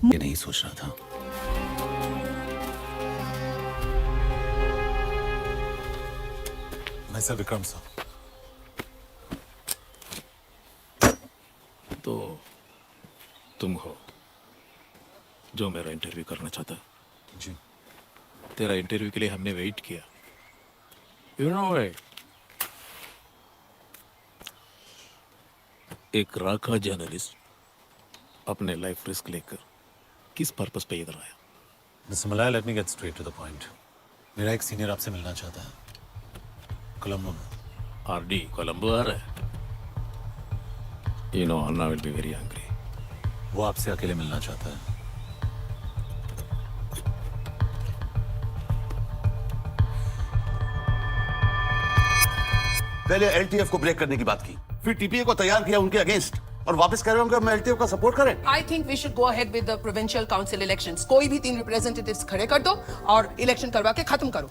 ये नहीं सोच रहा था। मैं सर विक्रम सर। तो तुम हो जो मेरा इंटरव्यू करना चाहता। जी। तेरा इंटरव्यू के लिए हमने वेट किया। यू नो एक राखा जर्नलिस्ट अपने लाइफ रिस्क लेकर किस पर्पस पे इधर आया? Mister Malaya, let me get straight to the point. मेरा एक सीनियर आपसे मिलना चाहता है, कोलंबो में। आरडी कोलंबो आ रहा है। You know Anna will be very angry. वो आपसे अकेले मिलना चाहता है। पहले एलटीएफ को ब्रेक करने की बात की, फिर टीपीए को तैयार किया उनके अगेंस्ट, और वापस कह रहे हो कि हम एलटीएफ का सपोर्ट करें। I think we should go ahead with the provincial council elections. कोई भी 3 रिप्रेजेंटेटिव्स खड़े कर दो और इलेक्शन करवा के खत्म करो।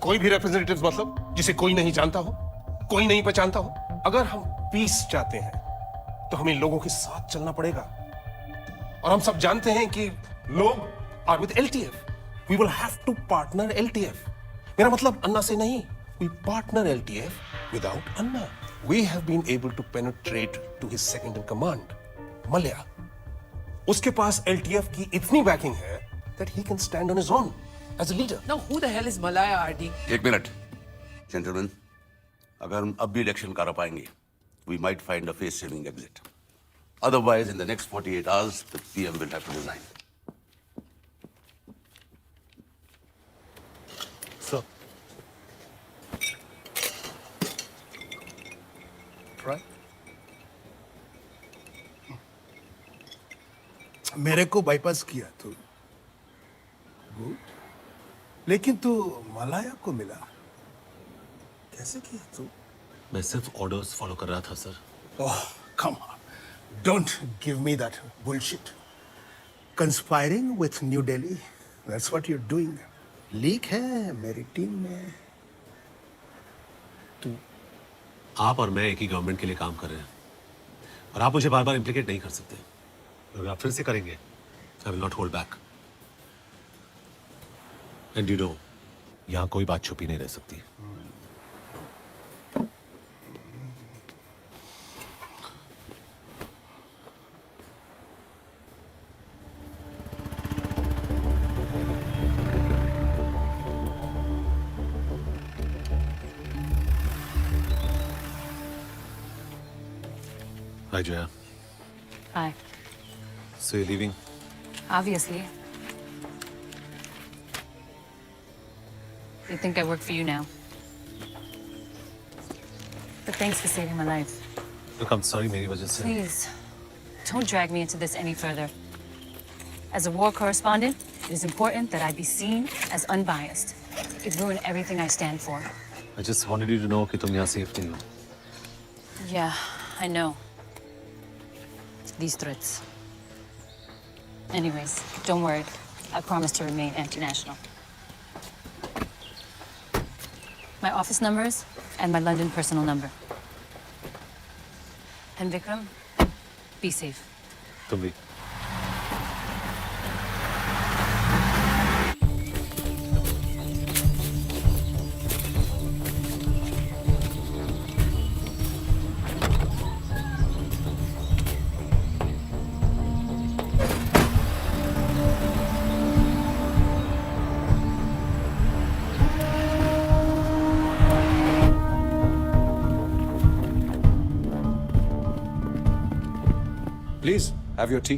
कोई भी रिप्रेजेंटेटिव मतलब जिसे कोई नहीं जानता हो, कोई नहीं पहचानता हो। अगर हम पीस चाहते हैं तो हमें लोगों के साथ चलना पड़ेगा, और हम सब जानते हैं कि लोग are with LTF. We will have to partner LTF. मेरा मतलब अन्ना से नहीं, we partner LTF without Anna. We have been able to penetrate to his second in command, Mallya. उसके पास एलटीएफ की इतनी बैकिंग है that he can stand on his own as a leader. Now who the hell is Malaya RD? एक minute, gentleman, अगर हम अब भी इलेक्शन करा पाएंगे, we might find a face-saving exit. Otherwise, in the next 48 hours, the PM will have to resign. Sir, Right? मेरे को bypass किया तू, गुड। लेकिन तू मलाया को मिला, कैसे किया तू? मैं सिर्फ ऑर्डर्स फॉलो कर रहा था sir. Oh come on, don't give me that bullshit. Conspiring with New Delhi, that's what you are doing. Leak है मेरी टीम में। आप और मैं एक ही गवर्नमेंट के लिए काम कर रहे हैं, और आप मुझे बार बार इम्प्लीकेट नहीं कर सकते। अगर आप फिर से करेंगे, I will not hold back. And you know, यहाँ कोई बात छुपी नहीं रह सकती। Hi, Jaya. Hi. So you're leaving? Obviously. You think I work for you now? But thanks for saving my life. Look, I'm sorry मेरी वजह से। Please, don't drag me into this any further. As a war correspondent, it is important that I be seen as unbiased. It could ruin everything I stand for. I just wanted you to know कि तुम यहाँ safe नहीं हो। Yeah, I know. These threats. Anyways, don't worry. I promise to remain anti-national. My office numbers and my London personal number. And Vikram, be safe. तुम भी। Please have your tea.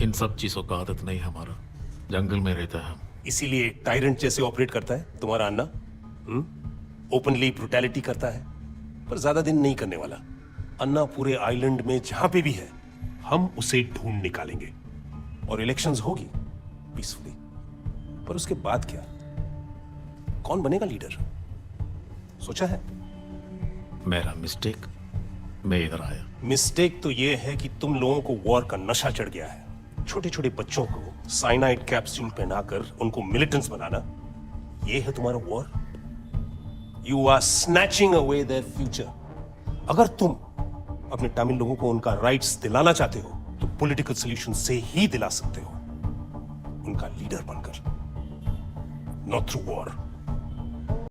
इन सब चीजों का आदत नहीं हमारा। जंगल में रहता है हम। इसीलिए टायरेंट जैसे ऑपरेट करता है तुम्हारा अन्ना। ओपनली ब्रुटैलिटी करता है, पर ज्यादा दिन नहीं करने वाला। अन्ना पूरे आइलैंड में जहां पे भी है, हम उसे ढूंढ निकालेंगे, और इलेक्शंस होगी पीसफुली। पर उसके बाद क्या? कौन बनेगा लीडर? सोचा है? मेरा मिस्टेक, मैं इधर आया। मिस्टेक तो ये है कि तुम लोगों को वॉर का नशा चढ़ गया है। छोटे छोटे बच्चों को साइनाइड कैप्सूल पहनाकर उनको मिलिटेंट्स बनाना, ये है तुम्हारा war. You are snatching away their future. अगर तुम अपने तमिल लोगों को उनका राइट्स दिलाना चाहते हो, तो पॉलिटिकल सॉल्यूशन से ही दिला सकते हो। उनका लीडर बनकर, नॉट थ्रू वॉर।